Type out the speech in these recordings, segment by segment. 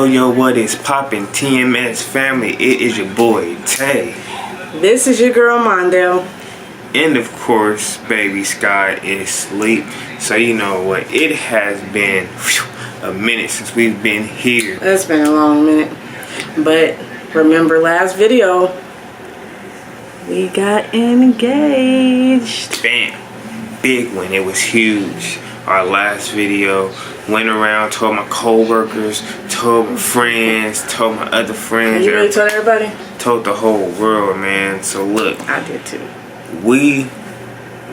Yo, what is poppin', TMS family? It is your boy, Tay. This is your girl, Mondale. And of course, baby Sky is asleep. So you know what? It has been a minute since we've been here. It's been a long minute. But remember last video, we got engaged. Bam. Big one. It was huge. Our last video went around, told my co-workers, told my friends, told my other friends. You really told everybody? Told the whole world, man. So look. I did too. We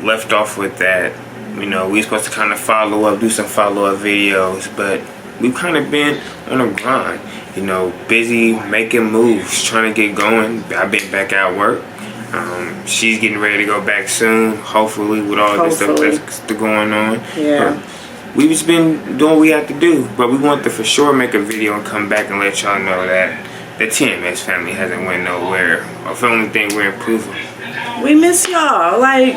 left off with that. You know, we supposed to kind of follow up, do some follow-up videos, but we've kind of been on a grind. You know, busy making moves, trying to get going. I've been back at work. She's getting ready to go back soon, hopefully, with all this stuff that's going on. Yeah. We've just been doing what we have to do, but we want to for sure make a video and come back and let y'all know that the TMS family hasn't went nowhere. Or if the only thing we're improving. We miss y'all. Like,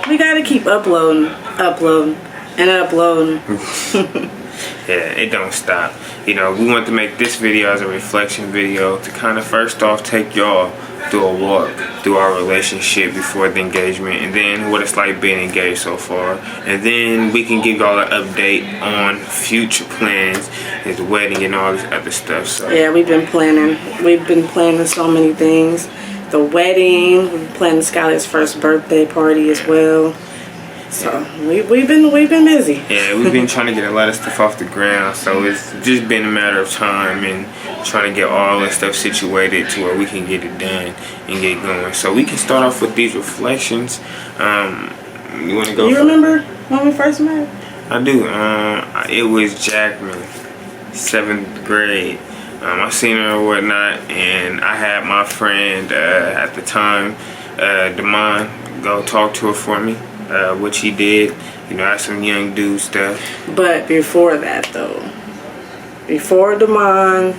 we gotta keep uploading. Yeah, it don't stop. You know, we want to make this video as a reflection video to kind of first off take y'all through a walk through our relationship before the engagement, and then what it's like being engaged so far, and then we can give y'all an update on future plans, his wedding and all this other stuff. So yeah, we've been planning so many things. The wedding, we've been planning Skylar's first birthday party as well. So we've been busy. Yeah, we've been trying to get a lot of stuff off the ground, so it's just been a matter of time and trying to get all that stuff situated to where we can get it done and get going. So we can start off with these reflections. You want to go? You remember when we first met? I do. It was Jackman, 7th grade. I seen her or whatnot, and I had my friend at the time, Damon, go talk to her for me. Which he did, you know, that's some young dude stuff. But before that, though, before Damon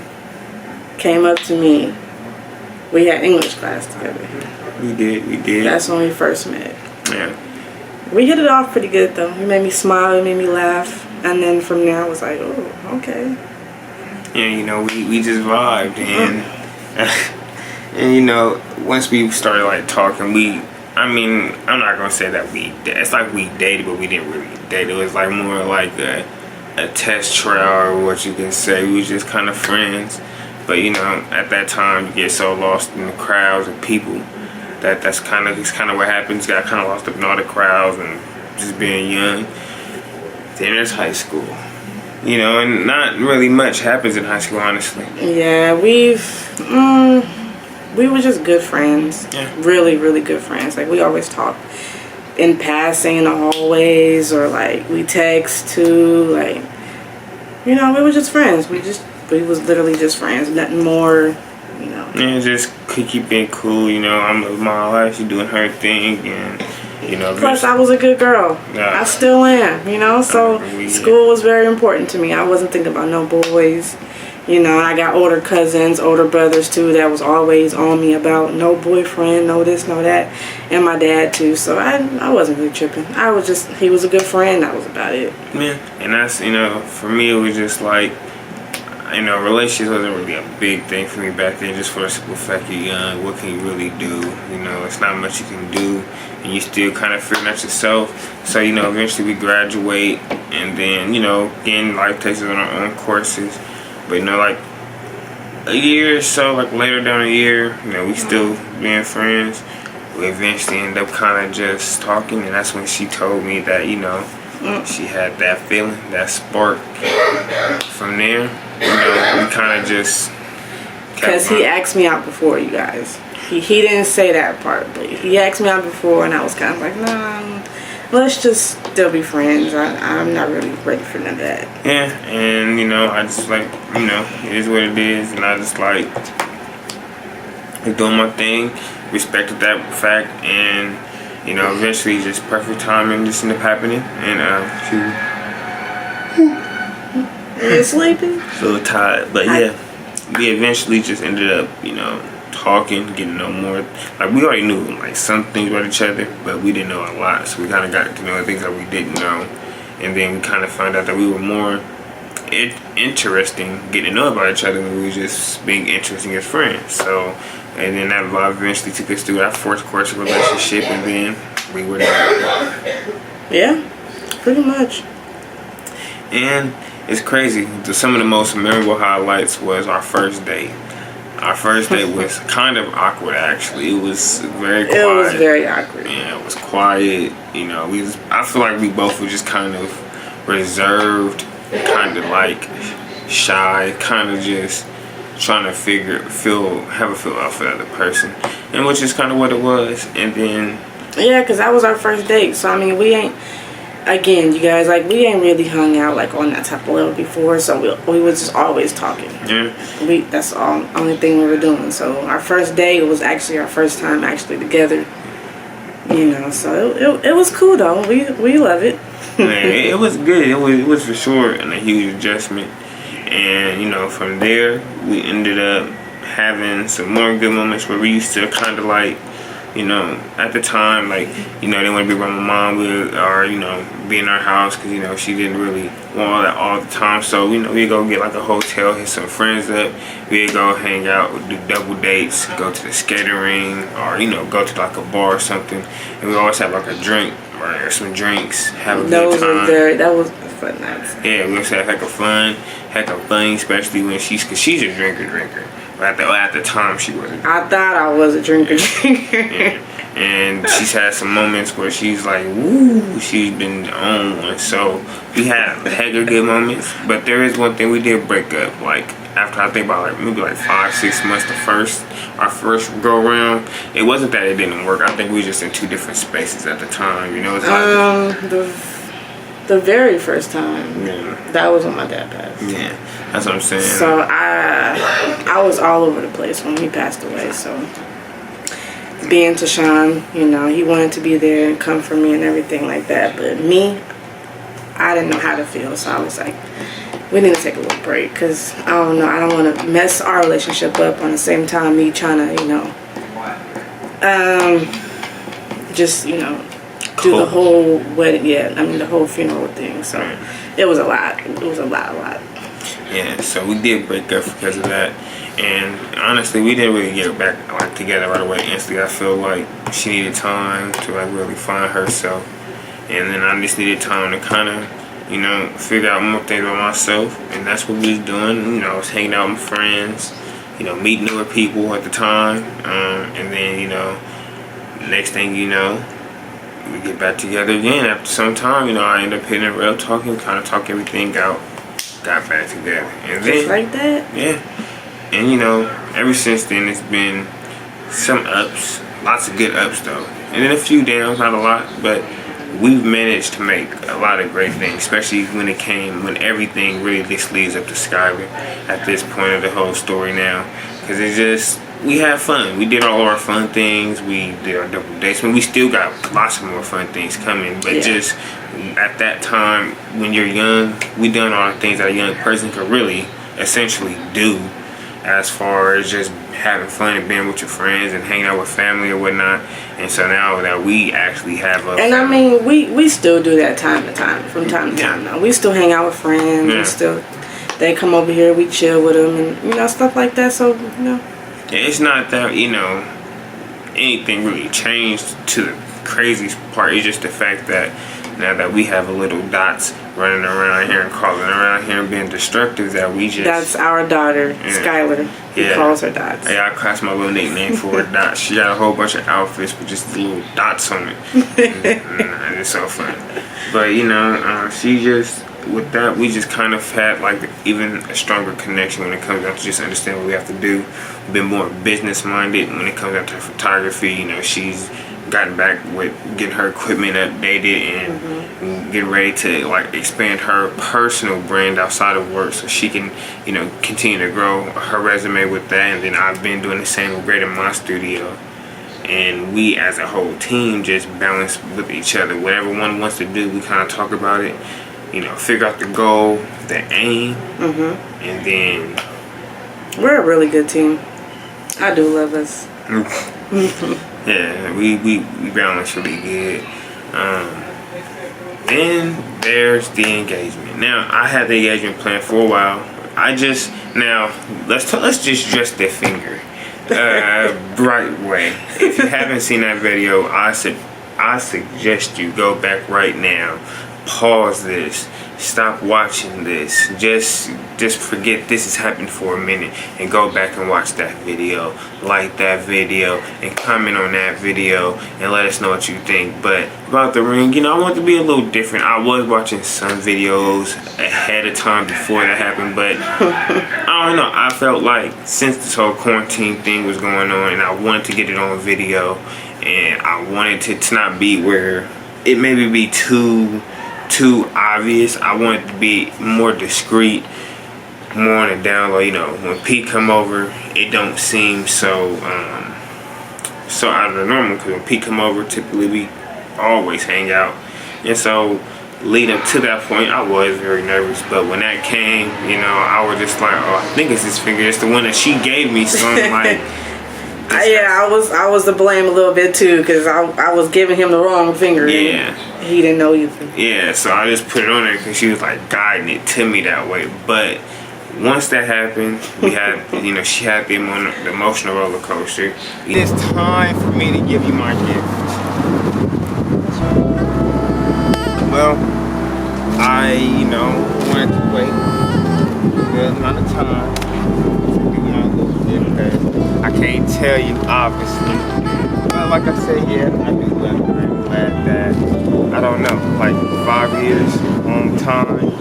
came up to me, we had English class together. We did. That's when we first met. Yeah. We hit it off pretty good, though. He made me smile, he made me laugh, and then from there I was like, oh, okay. And you know, we just vibed, and and you know, once we started like talking, I mean, I'm not gonna say that it's like we dated, but we didn't really date. It was like more like a test trial, or what you can say. We was just kind of friends. But you know, at that time, you get so lost in the crowds of people that's kind of what happens. Got kind of lost up in all the crowds and just being young. Then there's high school, you know, and not really much happens in high school, honestly. Yeah, we were just good friends. Yeah. Really, really good friends. Like, we always talk in passing in the hallways, or like we text too. Like, you know, we were just friends. We was literally just friends. Nothing more, you know. Yeah, just could keep being cool. You know, I'm living my life. She's doing her thing, and you know. Plus, I was a good girl. I still am. You know, so school was very important to me. I wasn't thinking about no boys. You know, I got older cousins, older brothers too, that was always on me about no boyfriend, no this, no that. And my dad too, so I wasn't really tripping. He was a good friend, that was about it. Yeah, and that's, you know, for me it was just like, you know, relationships wasn't really a big thing for me back then, just for the simple fact you're young, what can you really do? You know, it's not much you can do, and you still kind of figuring out yourself. So, you know, eventually we graduate, and then, you know, again, life takes us on our own courses. But you know, like a year or so, like later down the year, you know, we still being friends. We eventually end up kind of just talking, and that's when she told me that, you know, she had that feeling, that spark. From there, you know, we kind of just. Because he asked me out before, you guys. He didn't say that part, but he asked me out before, and I was kind of like, nah. Let's just still be friends. I'm not really ready for none of that. Yeah, and you know, I just like, you know, it is what it is, and I just like doing my thing, respected that fact, and you know, eventually just perfect timing just ended up happening, and you sleepy? A little tired, but yeah, we eventually just ended up, you know, talking, getting to know more. Like, we already knew like some things about each other, but we didn't know a lot, so we kind of got to know things that we didn't know, and then we kind of found out that we were more interesting getting to know about each other when we were just being interesting as friends. So, and then that eventually took us through our fourth course of relationship, and then we were married. Yeah, pretty much. And it's crazy. Some of the most memorable highlights was our first date. Our first date was kind of awkward, actually. It was very quiet. It was very awkward. Yeah, it was quiet. You know, I feel like we both were just kind of reserved, kind of like shy, kind of just trying to have a feel out for the other person, and which is kind of what it was. And then yeah, because that was our first date. So I mean, we ain't. Again, you guys, like, we ain't really hung out like on that type of level before, so we was just always talking. Yeah. That's the only thing we were doing. So our first date was actually our first time actually together. You know, so it was cool though. We love it. Man, it was good. It was for sure a huge adjustment. And you know, from there we ended up having some more good moments where we used to kind of like, you know, at the time, like, you know, they want to be around my mom or, you know, be in our house because, you know, she didn't really want all that all the time. So, you know, we'd go get like a hotel, hit some friends up. We'd go hang out, do double dates, go to the skating ring, or, you know, go to like a bar or something. And we always have like a drink or some drinks, have a good time. That was fun nights. Yeah, we always have heck of fun, especially when because she's a drinker. At the time, she wasn't. I thought I was a drinker. Yeah. And she's had some moments where she's like, woo, she's been on one. So we had heck of good moments. But there is one thing, we did break up. Like, after I think about like maybe like 5-6 months, our first go around, it wasn't that it didn't work. I think we were just in two different spaces at the time. You know, it's like the very first time, yeah, that was when my dad passed. Yeah, that's what I'm saying. So I was all over the place when he passed away. So being Tashawn, you know, he wanted to be there and come for me and everything like that. But me, I didn't know how to feel. So I was like, we need to take a little break because I don't know. I don't want to mess our relationship up on the same time me trying to, you know, just, you know, do the whole wedding, the whole funeral thing. So it was a lot. Yeah, so we did break up because of that. And honestly, we didn't really get back like together right away instantly. I feel like she needed time to like really find herself. And then I just needed time to kind of, you know, figure out more things about myself. And that's what we was doing. You know, I was hanging out with friends, you know, meeting newer people at the time. And then, you know, next thing you know, we get back together again after some time. You know, I ended up hitting it real, talking, kind of talk everything out, got back together. And then, just like that? Yeah. And, you know, ever since then, it's been some ups, lots of good ups, though. And then a few downs, not a lot, but we've managed to make a lot of great things, especially when everything really just leads up to Skylar at this point of the whole story now. Because it's just, we had fun. We did all our fun things. We did our double dates. I mean, we still got lots of more fun things coming. But just at that time, when you're young, we done all the things that a young person could really essentially do as far as just having fun and being with your friends and hanging out with family or whatnot. And so now that we actually have a and family. I mean, we still do that from time to time now. We still hang out with friends. They come over here, we chill with them and, you know, stuff like that. So, you know. It's not that, you know, anything really changed to the craziest part. It's just the fact that now that we have a little dots running around here and crawling around here and being destructive, that we just... That's our daughter, Skylar. He calls her Dots. Yeah, that's my little nickname for her, Dots. She got a whole bunch of outfits with just little dots on it. And it's so fun. But, you know, she just... With that, we just kind of had like even a stronger connection when it comes down to just understand what we have to do. We've been more business minded when it comes down to photography. You know, she's gotten back with getting her equipment updated and getting ready to like expand her personal brand outside of work so she can, you know, continue to grow her resume with that. And then I've been doing the same with Great in my studio. And we as a whole team just balance with each other. Whatever one wants to do, we kind of talk about it. You know, figure out the goal, the aim, and then... We're a really good team. I do love us. Yeah, we balance really good. Then there's the engagement. Now, I had the engagement planned for a while. Let's just dress the finger right way. If you haven't seen that video, I suggest you go back right now, pause this, stop watching this, just forget this has happened for a minute and go back and watch that video, like that video, and comment on that video and let us know what you think. But about the ring, I want to be a little different. I was watching some videos ahead of time before that happened, but I don't know, I felt like since this whole quarantine thing was going on and I wanted to get it on video, and I wanted it to not be where it maybe be too obvious. I want it to be more discreet, more on the down low. When Pete come over, it don't seem so out of the normal, because when Pete come over, typically we always hang out. And so leading up to that point, I was very nervous, but when that came, I was just like, oh, I think it's this finger. It's the one that she gave me, so I'm like, yeah, I was to blame a little bit too, because I was giving him the wrong finger. Yeah. He didn't know either. Yeah, so I just put it on there because she was like guiding it to me that way. But once that happened, we had, she had the emotional roller coaster. It's time for me to give you my gift. Well, I, wanted to wait a good amount of time to give my little gift, because I can't tell you, obviously. But like I said, yeah, I do love her. I'm glad that, I don't know, like 5 years, long time.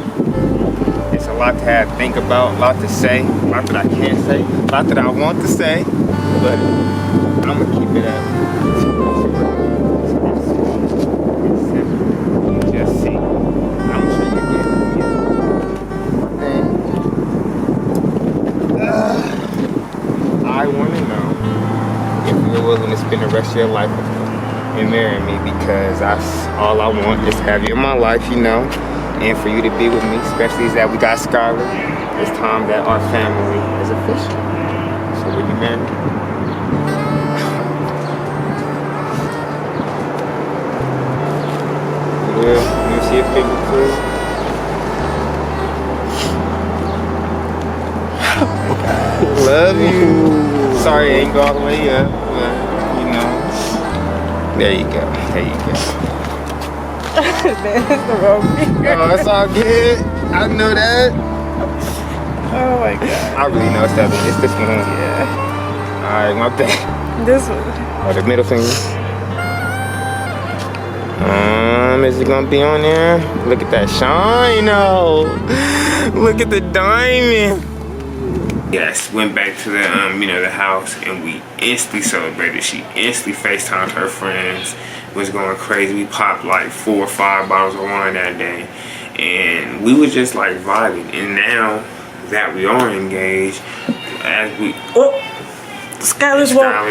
It's a lot to think about, a lot to say, a lot that I can't say, a lot that I want to say, but I'm gonna keep it at just see. I'm gonna show you again. I want to know if you're willing to spend the rest of your life with me and marry me, because that's all I want, is to have you in my life, and for you to be with me, especially as that we got Skylar. It's time that our family is official. So will you marry me? Well, let me see your finger, please. Love you. Sorry I ain't go all the way up, but there you go. There you go. That's the wrong finger. Oh, it's all good. I know that. Oh my god. I really know it's that one. It's this one. Yeah. Alright, my bad. This one. Oh, the middle finger. Is it gonna be on there? Look at that shine, oh. Look at the diamond. Yes, went back to the the house, and we instantly celebrated. She instantly FaceTimed her friends, was going crazy. We popped like 4 or 5 bottles of wine that day, and we were just like vibing. And now that we are engaged, as we Skylar's walk.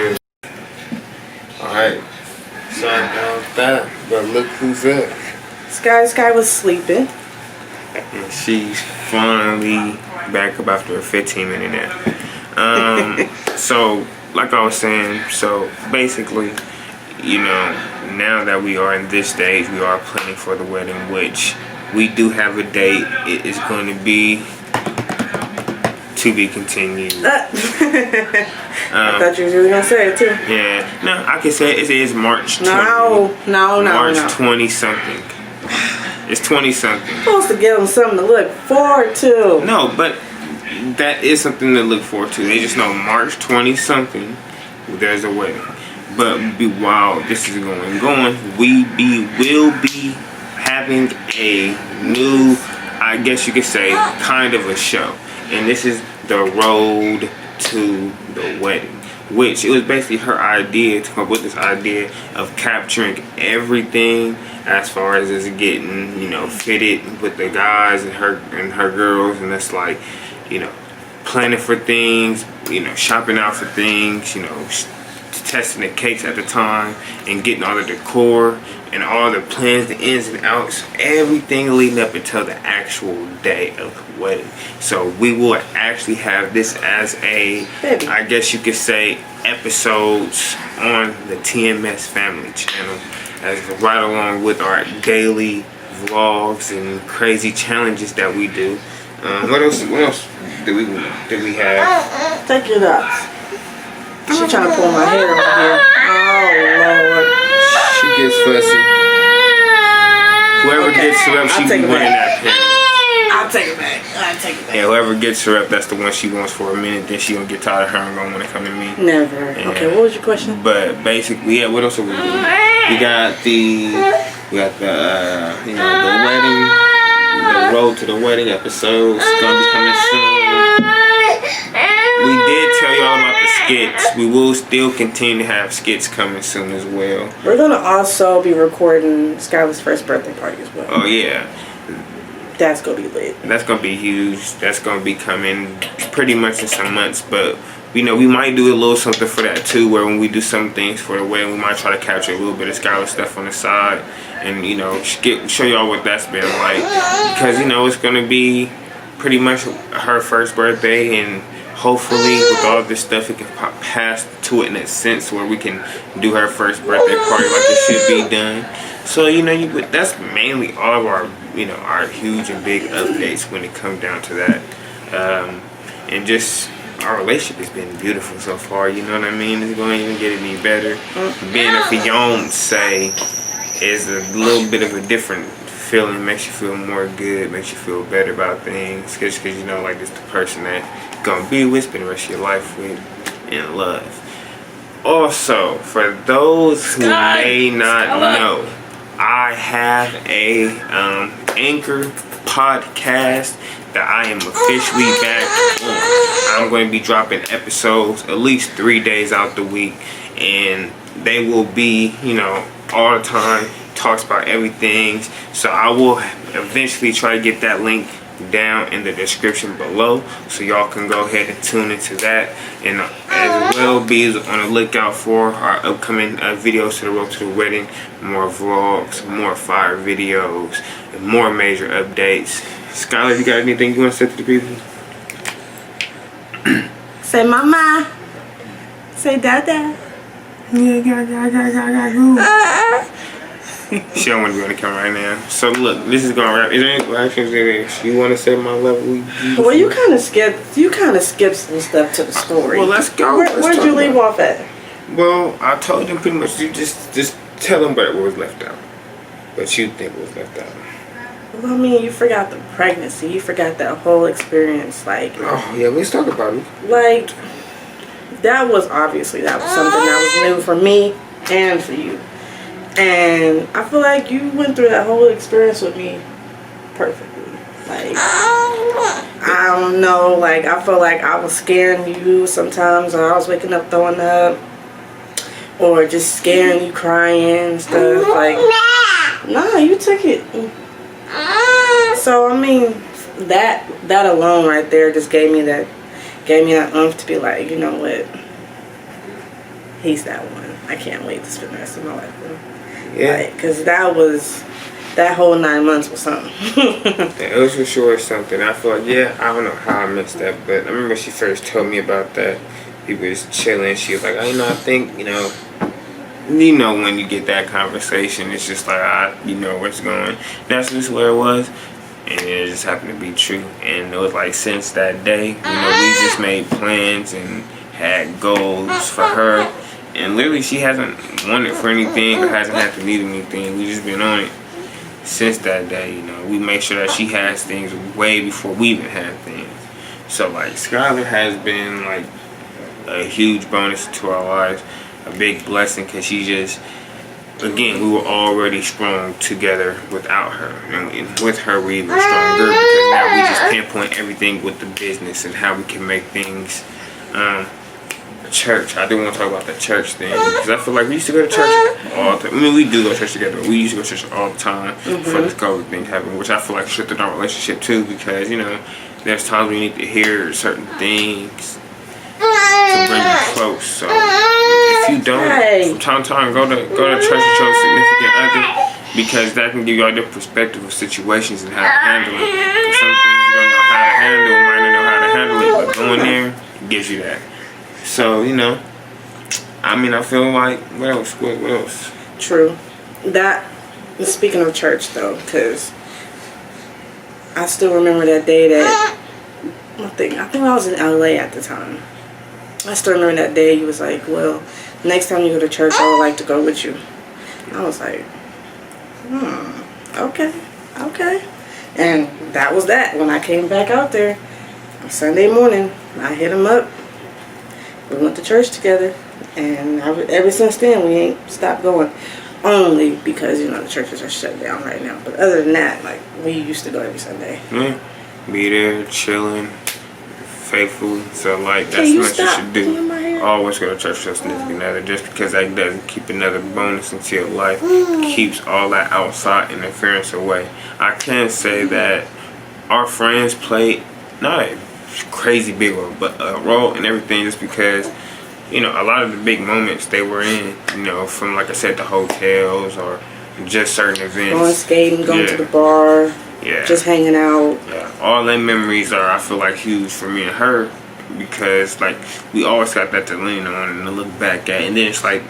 Alright, sorry about that, but look who's up. Sky was sleeping, and she's finally back up after a 15-minute nap. So like I was saying, so basically, now that we are in this stage, we are planning for the wedding, which we do have a date. It is going to be to be continued. I thought you were really gonna say it too. Yeah, no, I can say it is March 20. No. March 20 something. It's 20 something. Supposed to give them something to look forward to. No, but that is something to look forward to. They just know March 20 something, there's a wedding. But while this is going, we will be having a new, I guess you could say, kind of a show. And this is the road to the wedding, which it was basically her idea to come up with this idea of capturing everything as far as it's getting, fitted with the guys and her girls, and that's like, planning for things, shopping out for things, testing the cakes at the time and getting all the decor and all the plans, the ins and outs, everything leading up until the actual day of the wedding. So we will actually have this as a, I guess you could say, episodes on the TMS family channel, as right along with our daily vlogs and crazy challenges that we do. What else do we have? Take your nuts. She's trying to pull my hair over here. Oh, Lord. She gets fussy. Whoever gets her up, she be winning that pen. I'll take it back. Yeah, whoever gets her up, that's the one she wants for a minute. Then she gonna get tired of her and gonna want to come to me. Never. And, okay, what was your question? But basically, yeah. What else are we doing? We got the the wedding, the road to the wedding episodes gonna be coming soon. We did tell y'all about the skits. We will still continue to have skits coming soon as well. We're gonna also be recording Skylar's first birthday party as well. Oh yeah. That's gonna be lit. That's gonna be huge. That's gonna be coming pretty much in some months, but we might do a little something for that too, where when we do some things for the wedding, we might try to capture a little bit of Skylar stuff on the side and show y'all what that's been like, because it's gonna be pretty much her first birthday, and hopefully with all this stuff it can pass to it in a sense where we can do her first birthday party like it should be done. So that's mainly all of our our huge and big updates when it comes down to that, and just our relationship has been beautiful so far. You know what I mean? It's going to even get any better. Being a fiance is a little bit of a different feeling. Makes you feel more good. Makes you feel better about things. Because like it's the person that you're gonna be with, spend the rest of your life with, in love. Also, for those who may not know, I have a Anchor podcast that I am officially back on. I'm going to be dropping episodes at least 3 days out the week, and they will be all the time, talks about everything. So I will eventually try to get that link down in the description below, so y'all can go ahead and tune into that, and as well be on the lookout for our upcoming videos to the road to the wedding, more vlogs, more fire videos, and more major updates. Skylar, you got anything you want to say to the people? Say mama. Say dada. She don't want to be on the camera right now. So look, this is gonna wrap. Is there any actions you want to say my level? Well, you kind of skipped some stuff to the story. Well, let's go. Where'd you leave off at? Well, I told them pretty much. You just tell them what was left out. What you think was left out. Well, I mean, you forgot the pregnancy. You forgot that whole experience. Like, oh yeah, let's talk about it. Like, that was something that was new for me and for you. And I feel like you went through that whole experience with me perfectly. Like, I don't know, like, I feel like I was scaring you sometimes, or I was waking up throwing up, or just scaring you crying and stuff. Like, nah, you took it. So, I mean, that alone right there just gave me that oomph to be like, you know what? He's that one. I can't wait to spend the rest of my life with him. Yeah. Because that whole 9 months was something. It was for sure something. I feel like, I don't know how I missed that, but I remember when she first told me about that, we was chilling. She was like, I think, when you get that conversation, it's just like, you know what's going. That's just where it was. And it just happened to be true. And it was like, since that day, we just made plans and had goals for her. And literally, she hasn't wanted for anything or hasn't had to need anything. We just been on it since that day. We make sure that she has things way before we even have things. So like, Skylar has been like a huge bonus to our lives, a big blessing, because she just, again, we were already strong together without her, and with her we're even stronger, because now we just pinpoint everything with the business and how we can make things. Church, I do want to talk about the church thing, because I feel like we used to go to church all the time. I mean, we do go to church together, but we used to go to church all the time before this COVID thing happened, which I feel like strengthened our relationship too, because there's times we need to hear certain things to bring you close. So if you don't, from time to time, go to church with your significant other, because that can give you all different perspective of situations and how to handle it. Some things you don't know how to handle, might not know how to handle it, but going there gives you that. So, I mean, I feel like, what else? True. That speaking of church, though, because I still remember that day that I think I was in LA at the time. I still remember that day. He was like, "Well, next time you go to church, I would like to go with you." I was like, okay. And that was that. When I came back out there Sunday morning, I hit him up. We went to church together, and ever since then we ain't stopped going. Only because the churches are shut down right now. But other than that, like, we used to go every Sunday. Yeah, be there chilling, faithful. So like that's what you should do. Always go to church with your significant other, just because that doesn't keep another bonus into your life. Keeps all that outside interference away. I can say that our friends played not a crazy big role, but a role in everything, just because a lot of the big moments they were in, from, like I said, the hotels or just certain events. Going skating, going to the bar, just hanging out. Yeah, all them memories are, I feel like, huge for me and her, because, like, we always got that to lean on and to look back at. And then it's like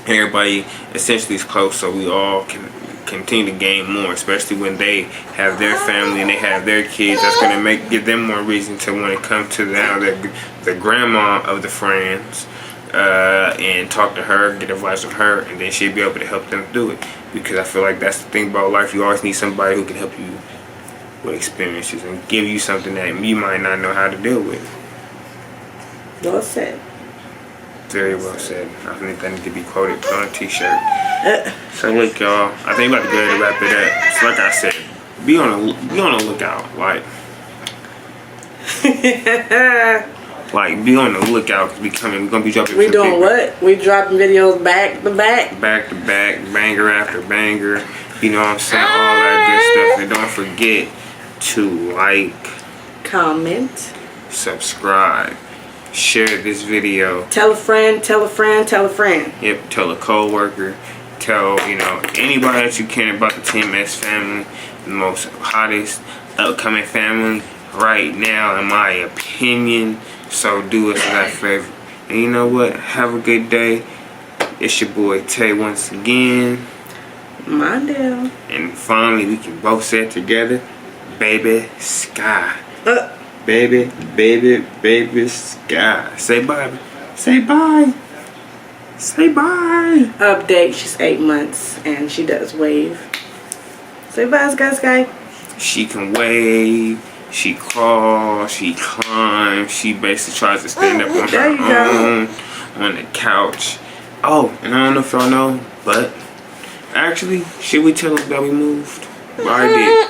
everybody essentially is close, so we all can continue to gain more, especially when they have their family and they have their kids. That's going to give them more reason to want to come to the grandma of the friends and talk to her, get advice from her, and then she'll be able to help them do it. Because I feel like that's the thing about life. You always need somebody who can help you with experiences and give you something that you might not know how to deal with. Well said. Very well said. I think that needs to be quoted, put on a t-shirt. So look, y'all, I think we're about to go ahead and wrap it up. So like I said, be on the lookout. Like be on the lookout, because we're gonna be dropping. We doing what? We dropping videos back to back, banger after banger. You know what I'm saying? All that good stuff. And don't forget to like, comment, subscribe, share this video. Tell a friend, tell a friend, tell a friend. Yep, tell a co-worker. Tell, anybody that you can about the TMS family. The most hottest upcoming family right now, in my opinion. So do us that favor. And you know what? Have a good day. It's your boy Tay once again. Mondale. And finally, we can both say it together. Baby Sky. Baby Sky. Say bye. Say bye. Say bye. Update, she's 8 months and she does wave. Say bye, Sky. She can wave, she crawls, she climbs, she basically tries to stand up on her own on the couch. Oh, and I don't know if y'all know, but actually, should we tell them that we moved? Well, I did.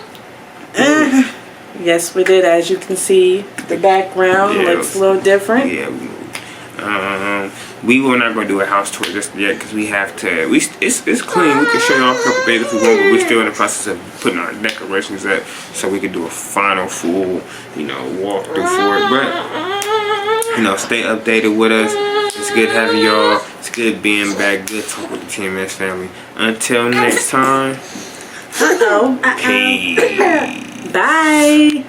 Yes, we did. As you can see, the background looks a little different. Yeah, we moved. We were not going to do a house tour just yet, because we have to. It's clean. We can show you all a couple things if we want, but we're still in the process of putting our decorations up so we can do a final full, walkthrough for it. But stay updated with us. It's good having y'all. It's good being back. Good talk with the TMS family. Until next time. Peace. Bye.